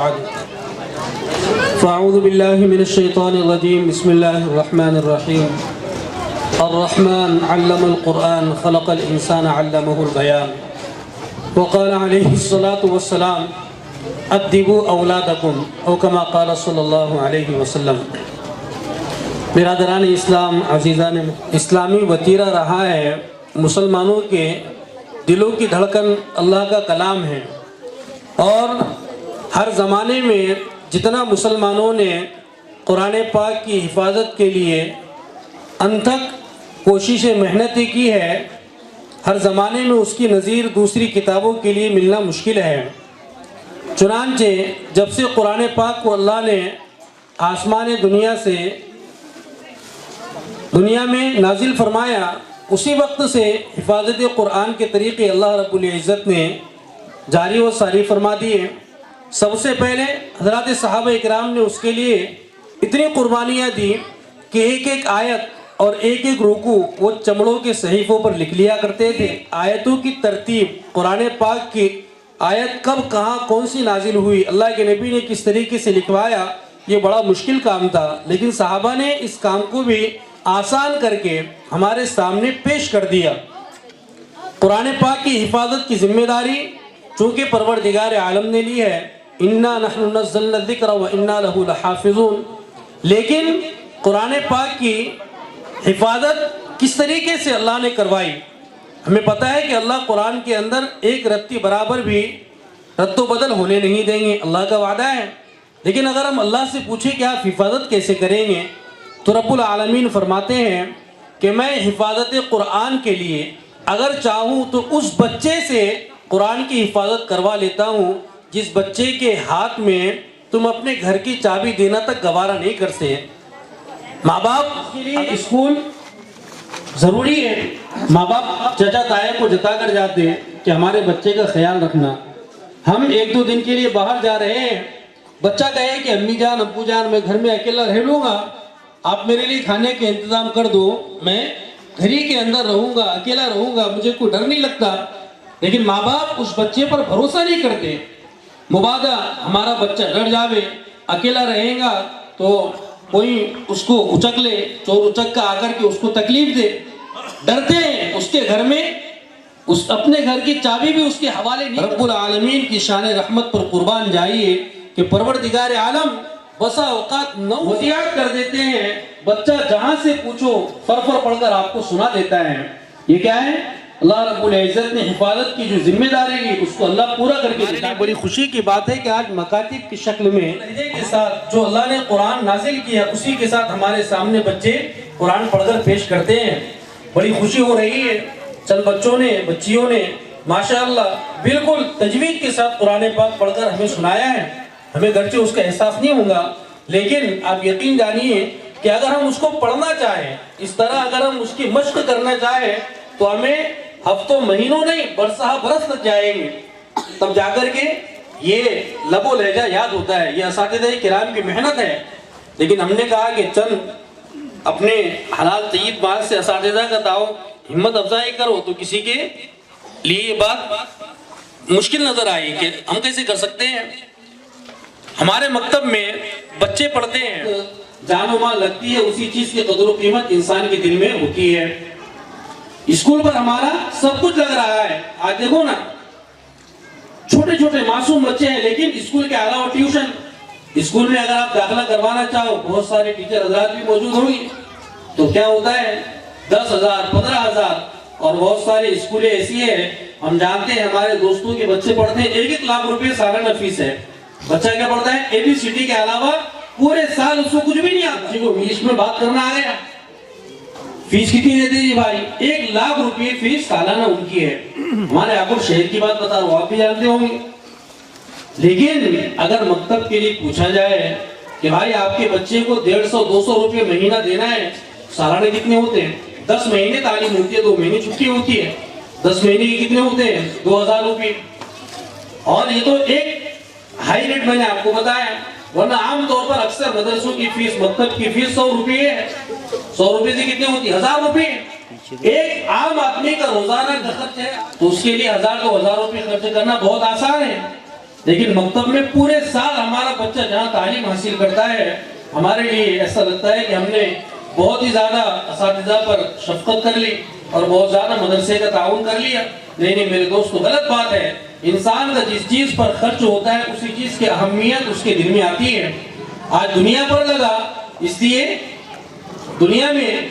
بعد فاعوذ باللہ من الشیطان الرجیم بسم اللہ الرحمن الرحیم الرحمن علم القرآن خلق الانسان علمہ البیان وقال علیہ الصلاة والسلام ادبوا اولادکم او کما قال صلی اللہ علیہ وسلم۔ برادران اسلام، عزیزان اسلامی وتیرہ رہا ہے مسلمانوں کے دلوں کی دھڑکن اللہ کا کلام ہے، اور ہر زمانے میں جتنا مسلمانوں نے قرآن پاک کی حفاظت کے لیے انتھک کوششیں محنتیں کی ہے، ہر زمانے میں اس کی نظیر دوسری کتابوں کے لیے ملنا مشکل ہے۔ چنانچہ جب سے قرآن پاک کو اللہ نے آسمان دنیا میں نازل فرمایا، اسی وقت سے حفاظت قرآن کے طریقے اللہ رب العزت نے جاری و ساری فرما دیے۔ سب سے پہلے حضرات صحابہ اکرام نے اس کے لیے اتنی قربانیاں دی کہ ایک ایک آیت اور ایک ایک رکوع وہ چمڑوں کے صحیفوں پر لکھ لیا کرتے تھے۔ آیتوں کی ترتیب، قرآن پاک کی آیت کب کہاں کون سی نازل ہوئی، اللہ کے نبی نے کس طریقے سے لکھوایا، یہ بڑا مشکل کام تھا، لیکن صحابہ نے اس کام کو بھی آسان کر کے ہمارے سامنے پیش کر دیا۔ قرآن پاک کی حفاظت کی ذمہ داری چونکہ پروردگار عالم نے لی ہے، اِنَّا نَحْنُ نَزَّلْنَا الذِّكْرَ وَإِنَّا لَهُ لَحَافِظُونَ، لیکن قرآن پاک کی حفاظت کس طریقے سے اللہ نے کروائی؟ ہمیں پتہ ہے کہ اللہ قرآن کے اندر ایک رتی برابر بھی رد و بدل ہونے نہیں دیں گے، اللہ کا وعدہ ہے۔ لیکن اگر ہم اللہ سے پوچھیں کہ آپ حفاظت کیسے کریں گے، تو رب العالمین فرماتے ہیں کہ میں حفاظت قرآن کے لیے اگر چاہوں تو اس بچے سے قرآن کی حفاظت کروا لیتا ہوں جس بچے کے ہاتھ میں تم اپنے گھر کی چابی دینا تک گوارا نہیں کرتے۔ ماں باپ کے لیے اسکول ضروری ہے، ماں باپ چچا تایا کو جتا کر جاتے ہیں کہ ہمارے بچے کا خیال رکھنا۔ ہم ایک دو دن کے لیے باہر جا رہے ہیں، بچہ کہے کہ امی جان ابو جان میں گھر میں اکیلا رہ لوں گا، آپ میرے لیے کھانے کے انتظام کر دو، میں گھر ہی کے اندر رہوں گا، اکیلا رہوں گا، مجھے کوئی ڈر نہیں لگتا۔ لیکن ماں باپ اس بچے پر بھروسہ نہیں کرتے، مبادا ہمارا بچہ ڈر جاوے، اکیلا رہے گا تو کوئی اس کو اچک لے، چور اچک کا آ کر کے اس کو تکلیف دے، ڈرتے ہیں اس کے گھر میں اپنے گھر کی چابی بھی اس کے حوالے نہیں۔ رب العالمین کی شان رحمت پر قربان جائیے کہ پروردگار عالم بسا اوقات وضیعت کر دیتے ہیں، بچہ جہاں سے پوچھو فرفر پڑھ کر آپ کو سنا دیتا ہے۔ یہ کیا ہے؟ اللہ رب العزت نے حفاظت کی جو ذمہ داری لی اس کو اللہ پورا کر کے دکھا۔ بڑی خوشی کی بات ہے کہ آج مکاتب کی شکل میں کے ساتھ جو اللہ نے قرآن نازل کیا اسی کے ساتھ ہمارے سامنے بچے قرآن پڑھ کر پیش کرتے ہیں۔ بڑی خوشی ہو رہی ہے، چند بچوں نے بچیوں نے ماشاءاللہ بالکل تجوید کے ساتھ قرآن پاک پڑھ کر ہمیں سنایا ہے۔ ہمیں گرچہ اس کا احساس نہیں ہوگا، لیکن آپ یقین جانیے کہ اگر ہم اس کو پڑھنا چاہیں، اس طرح اگر ہم اس کی مشق کرنا چاہیں تو ہمیں ہفتوں مہینوں نہیں برسہ برس لگ جائیں گے، تب جا کر کے یہ لب و لہجہ یاد ہوتا ہے۔ یہ اساتذہ کرام کی محنت ہے، لیکن ہم نے کہا کہ چند اپنے حلال طیب مال سے اساتذہ کا تعاون ہمت افزائی کرو، تو کسی کے لیے یہ بات مشکل نظر آئی کہ ہم کیسے کر سکتے ہیں۔ ہمارے مکتب میں بچے پڑھتے ہیں، جان و مال لگتی ہے، اسی چیز کی قدر و قیمت انسان کے دل میں ہوتی ہے۔ اسکول پر ہمارا سب کچھ لگ رہا ہے، آج دیکھو نا چھوٹے چھوٹے معصوم بچے ہیں، لیکن اسکول کے علاوہ ٹیوشن، اسکول میں اگر آپ داخلہ کروانا چاہو بہت سارے ٹیچر حضرات بھی موجود ہوں گے، تو کیا ہوتا ہے 10,000 15,000، اور بہت سارے اسکولیں ایسی ہیں ہم جانتے ہیں ہمارے دوستوں کے بچے پڑھتے ہیں 1-1 لاکھ روپے سالانہ فیس ہے۔ بچہ کیا پڑھتا ہے؟ ABCD کے علاوہ پورے سال اس کو کچھ بھی نہیں آتا، کو انگلش میں بات کرنا آ گیا۔ فیس کتنی دیتے جی بھائی؟ 1 لاکھ روپے فیس سالانہ ان کی ہے۔ ہمارے آپ کو شہر کی بات بتا رہا ہوں، آپ بھی جانتے ہوں گے۔ لیکن اگر مکتب کے لیے پوچھا جائے کہ بھائی آپ کے بچے کو 150-200 روپے مہینہ دینا ہے، سالانہ کتنے ہوتے ہیں؟ 10 مہینے تعلیم ہوتی ہے، 2 مہینے چھٹی ہوتی ہے، 10 مہینے کی کتنے ہوتے ہیں؟ 2,000 روپے۔ اور یہ تو ایک ہائی ریٹ میں نے آپ کو بتایا، ورنہ عام طور پر اکثر مدرسوں کی فیس، مکتب کی فیس 100 روپے ہے۔ 100 روپے سے کتنے ہوتی ہے؟ 1000 روپے۔ ایک عام آدمی کا روزانہ کا خرچ ہے تو اس کے لیے 1000-2000 روپے خرچ کرنا بہت آسان ہے، لیکن مکتب میں پورے سال ہمارا بچہ جہاں تعلیم حاصل کرتا ہے، ہمارے لیے ایسا لگتا ہے کہ ہم نے بہت ہی زیادہ اساتذہ پر شفقت کر لی اور بہت زیادہ مدرسے کا تعاون کر لیا۔ نہیں میرے دوستو، غلط بات ہے۔ انسان کا جس چیز پر خرچ ہوتا ہے اسی چیز کی اہمیت اس کے دل میں آتی ہے۔ آج دنیا پر لگا، اس لیے دنیا میں